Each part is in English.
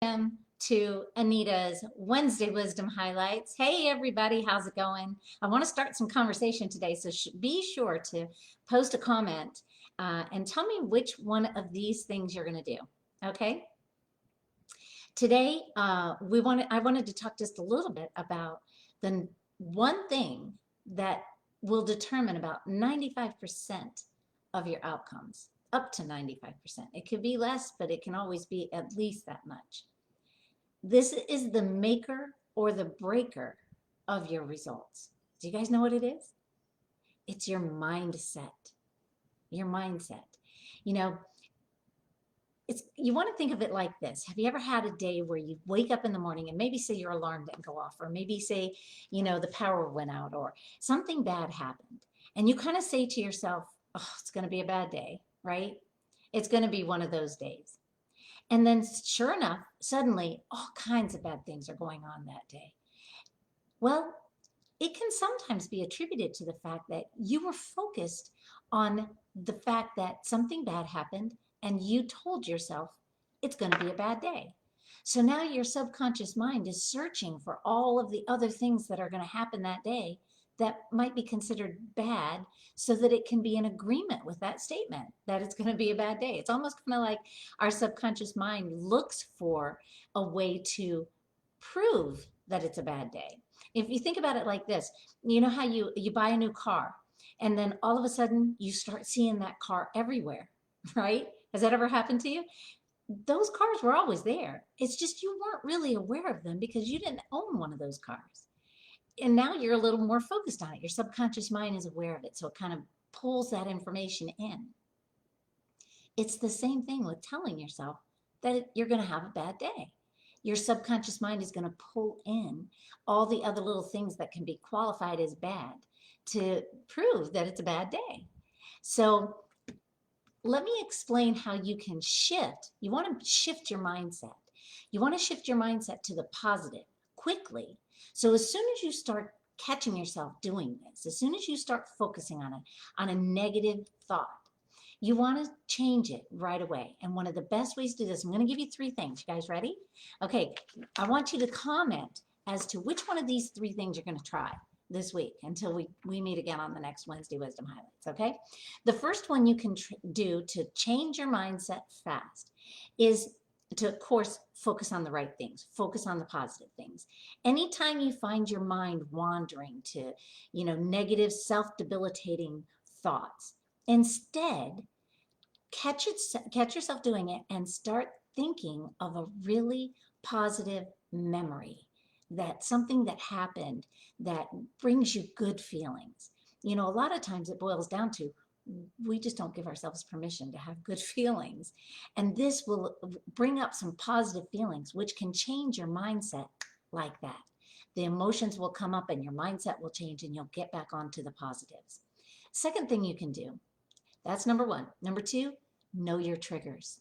To Anita's Wednesday Wisdom Highlights. Hey, everybody, how's it going? I want to start some conversation today, so be sure to post a comment and tell me which one of these things you're going to do. Okay. Today, I wanted to talk just a little bit about the one thing that will determine about 95% of your outcomes, up to 95%. It could be less, but it can always be at least that much. This is the maker or the breaker of your results. Do you guys know what it is? It's your mindset. Your mindset. You know, you want to think of it like this. Have you ever had a day where you wake up in the morning and maybe say your alarm didn't go off, or maybe say, the power went out, or something bad happened, and you kind of say to yourself, oh, it's going to be a bad day, right? It's going to be one of those days. And then, sure enough, suddenly all kinds of bad things are going on that day. Well, it can sometimes be attributed to the fact that you were focused on the fact that something bad happened and you told yourself it's going to be a bad day. So now your subconscious mind is searching for all of the other things that are going to happen that day that might be considered bad, so that it can be in agreement with that statement that it's going to be a bad day. It's almost kind of like our subconscious mind looks for a way to prove that it's a bad day. If you think about it like this, you know how you buy a new car and then all of a sudden you start seeing that car everywhere, right? Has that ever happened to you? Those cars were always there. It's just you weren't really aware of them because you didn't own one of those cars. And now you're a little more focused on it. Your subconscious mind is aware of it, so it kind of pulls that information in. It's the same thing with telling yourself that you're going to have a bad day. Your subconscious mind is going to pull in all the other little things that can be qualified as bad to prove that it's a bad day. So let me explain how you can shift. You want to shift your mindset. You want to shift your mindset to the positive quickly. So as soon as you start catching yourself doing this, as soon as you start focusing on a negative thought, you want to change it right away. And one of the best ways to do this, I'm going to give you 3 things. You guys ready? Okay, I want you to comment as to which one of these 3 things you're going to try this week until we meet again on the next Wednesday Wisdom Highlights, okay? The first one you can do to change your mindset fast is to, of course, focus on the right things, focus on the positive things. Anytime you find your mind wandering to, negative, self-debilitating thoughts, instead, catch yourself doing it and start thinking of a really positive memory, that something that happened that brings you good feelings. A lot of times it boils down to we just don't give ourselves permission to have good feelings. And this will bring up some positive feelings, which can change your mindset like that. The emotions will come up and your mindset will change and you'll get back onto the positives. Second thing you can do, that's number 1. Number 2, know your triggers.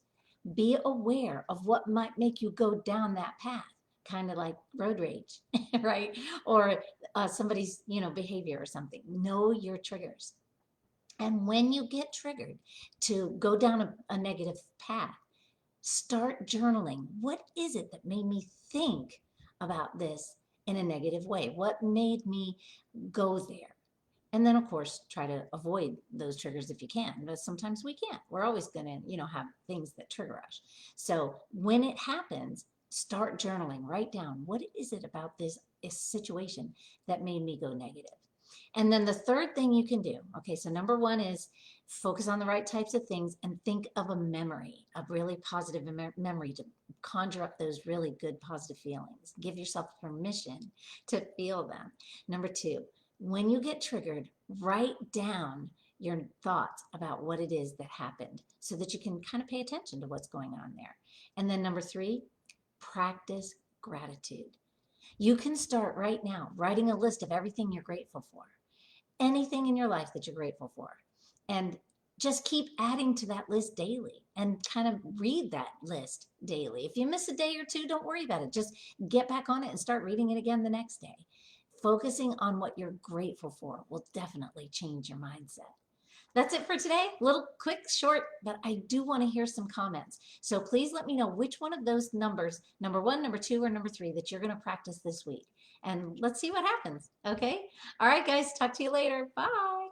Be aware of what might make you go down that path, kind of like road rage, right? Or somebody's, behavior or something. Know your triggers. And when you get triggered to go down a negative path, start journaling. What is it that made me think about this in a negative way? What made me go there? And then, of course, try to avoid those triggers if you can, but sometimes we can't. We're always going to, have things that trigger us. So when it happens, start journaling. Write down, what is it about this situation that made me go negative? And then the third thing you can do, okay, so number 1 is focus on the right types of things and think of a memory, a really positive memory to conjure up those really good positive feelings. Give yourself permission to feel them. Number 2, when you get triggered, write down your thoughts about what it is that happened so that you can kind of pay attention to what's going on there. And then number 3, practice gratitude. You can start right now writing a list of everything you're grateful for, anything in your life that you're grateful for, and just keep adding to that list daily and kind of read that list daily. If you miss a day or 2, don't worry about it. Just get back on it and start reading it again the next day. Focusing on what you're grateful for will definitely change your mindset. That's it for today. Little quick, short, but I do want to hear some comments. So please let me know which one of those numbers, number one, number two, or number three, that you're going to practice this week. And let's see what happens. Okay. All right, guys. Talk to you later. Bye.